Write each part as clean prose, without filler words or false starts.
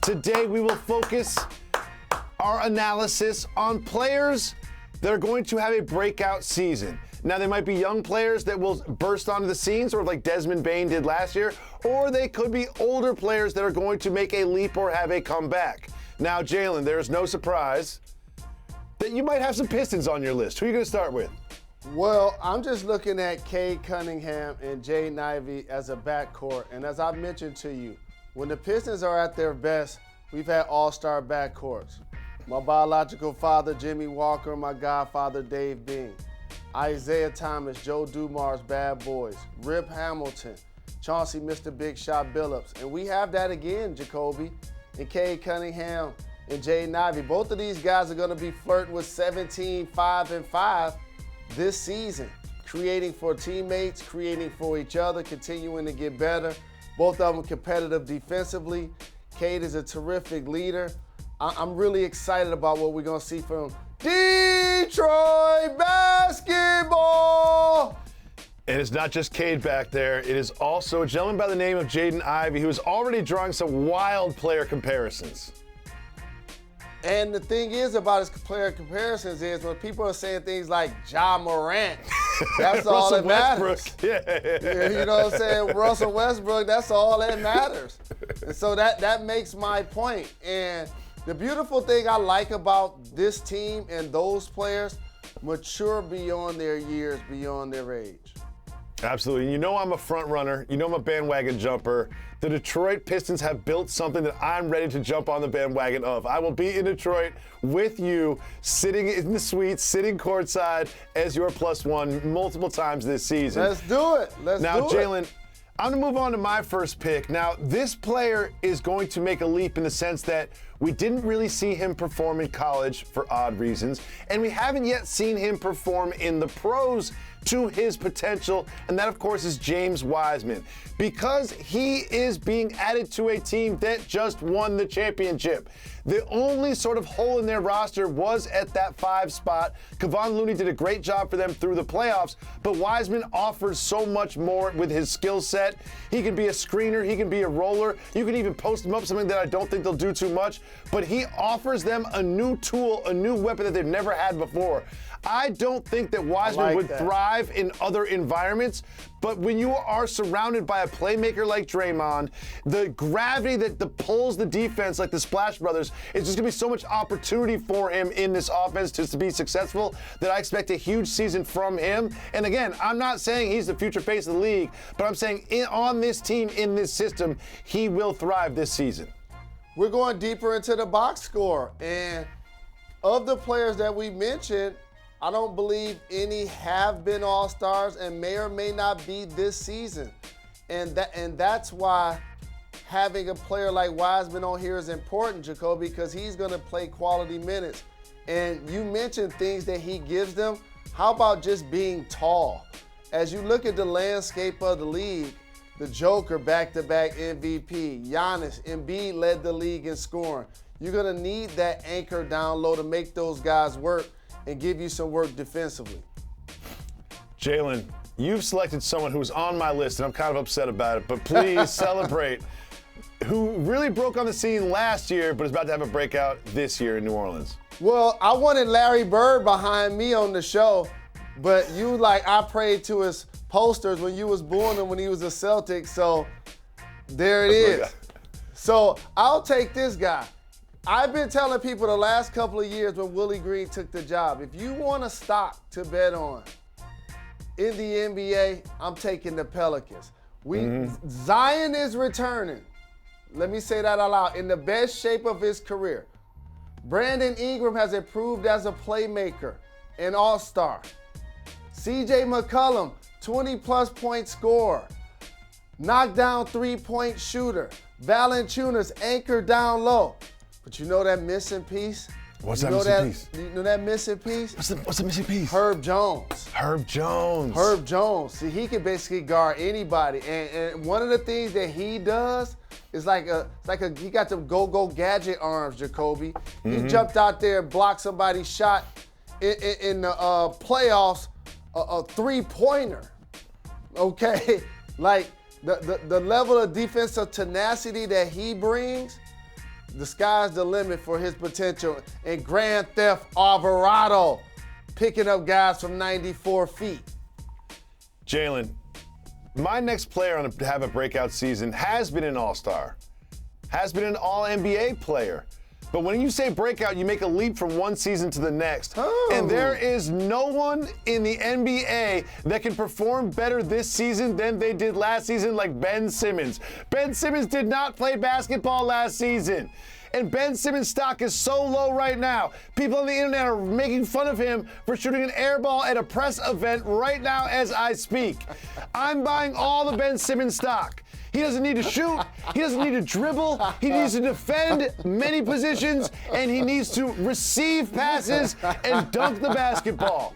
Today we will focus our analysis on players that are going to have a breakout season. Now, they might be young players that will burst onto the scene, sort of like Desmond Bane did last year, or they could be older players that are going to make a leap or have a comeback. Now, Jalen, there's no surprise that you might have some Pistons on your list. Who are you going to start with? Well, I'm just looking at Cade, Cunningham, and Jaden, Ivey as a backcourt. And as I mentioned to you, when the Pistons are at their best, we've had all-star backcourts. My biological father, Jimmy Walker, my godfather, Dave Bean. Isaiah Thomas, Joe Dumars, Bad Boys. Rip Hamilton, Chauncey, Mr. Big Shot Billups. And we have that again, Jacoby, and Cade Cunningham and Jaden Ivey. Both of these guys are going to be flirting with 17, 5, and 5 this season, creating for teammates, creating for each other, continuing to get better. Both of them competitive defensively. Cade is a terrific leader. I'm really excited about what we're going to see from Detroit basketball. And it's not just Cade back there. It is also a gentleman by the name of Jaden Ivey, who is already drawing some wild player comparisons. And the thing is about his player comparisons is when people are saying things like Ja Morant, that's all that matters. Yeah, you know what I'm saying? Russell Westbrook, that's all that matters. And so that makes my point. And the beautiful thing I like about this team and those players, mature beyond their years, beyond their age. Absolutely. And you know I'm a front runner. You know I'm a bandwagon jumper. The Detroit Pistons have built something that I'm ready to jump on the bandwagon of. I will be in Detroit with you, sitting in the suite, sitting courtside as your +1 multiple times this season. Let's do it. Now, Jalen, I'm going to move on to my first pick. Now, this player is going to make a leap in the sense that we didn't really see him perform in college for odd reasons, and we haven't yet seen him perform in the pros to his potential, and that, of course, is James Wiseman, because he is being added to a team that just won the championship. The only sort of hole in their roster was at that 5 spot. Kevon Looney did a great job for them through the playoffs, but Wiseman offers so much more with his skill set. He can be a screener, he can be a roller, you can even post him up, something that I don't think they'll do too much, but he offers them a new tool, a new weapon that they've never had before. I don't think that Wiseman would thrive in other environments, but when you are surrounded by a playmaker like Draymond, the gravity that pulls the defense like the Splash Brothers, it's just going to be so much opportunity for him in this offense to be successful that I expect a huge season from him. And again, I'm not saying he's the future face of the league, but I'm saying on this team, in this system, he will thrive this season. We're going deeper into the box score, and of the players that we mentioned, I don't believe any have been all-stars and may or may not be this season. And that's why having a player like Wiseman on here is important, Jacoby, because he's going to play quality minutes. And you mentioned things that he gives them. How about just being tall? As you look at the landscape of the league, the Joker back-to-back MVP, Giannis, Embiid led the league in scoring. You're going to need that anchor down low to make those guys work and give you some work defensively. Jalen, you've selected someone who's on my list, and I'm kind of upset about it, but please celebrate, who really broke on the scene last year, but is about to have a breakout this year in New Orleans. Well, I wanted Larry Bird behind me on the show, but I prayed to his posters when you was booing him when he was a Celtic, so there it is. So I'll take this guy. I've been telling people the last couple of years when Willie Green took the job, if you want a stock to bet on in the NBA, I'm taking the Pelicans. Zion is returning. Let me say that out loud. In the best shape of his career. Brandon Ingram has improved as a playmaker, an all-star. CJ McCollum, 20-plus point scorer. Knockdown three-point shooter. Valanciunas, anchor down low. But you know that missing piece? What's that missing piece? You know that missing piece? What's the missing piece? Herb Jones. Herb Jones. Herb Jones. See, he can basically guard anybody. And one of the things that he does is he got them go-go gadget arms, Jacoby. He jumped out there and blocked somebody's shot in the playoffs, a three-pointer. Okay? Like the level of defensive tenacity that he brings, the sky's the limit for his potential in Grand Theft Alvarado, picking up guys from 94 feet. Jalen, my next player to have a breakout season has been an all-star, has been an all-NBA player. But when you say breakout, you make a leap from one season to the next. Oh. And there is no one in the NBA that can perform better this season than they did last season, like Ben Simmons. Ben Simmons did not play basketball last season. And Ben Simmons' stock is so low right now. People on the internet are making fun of him for shooting an air ball at a press event right now as I speak. I'm buying all the Ben Simmons stock. He doesn't need to shoot. He doesn't need to dribble. He needs to defend many positions, and he needs to receive passes and dunk the basketball.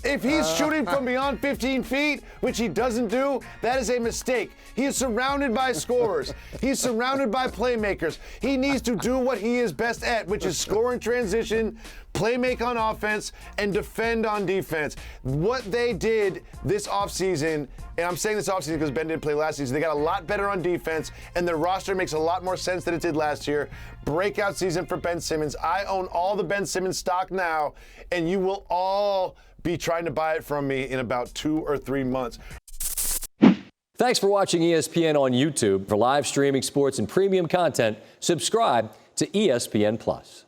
If he's shooting from beyond 15 feet, which he doesn't do, that is a mistake. He is surrounded by scorers. He's surrounded by playmakers. He needs to do what he is best at, which is score in transition, play make on offense, and defend on defense. What they did this offseason, and I'm saying this offseason because Ben didn't play last season, they got a lot better on defense, and their roster makes a lot more sense than it did last year. Breakout season for Ben Simmons. I own all the Ben Simmons stock now, and you will all be trying to buy it from me in about 2 or 3 months. Thanks for watching ESPN on YouTube. For live streaming sports and premium content, subscribe to ESPN+.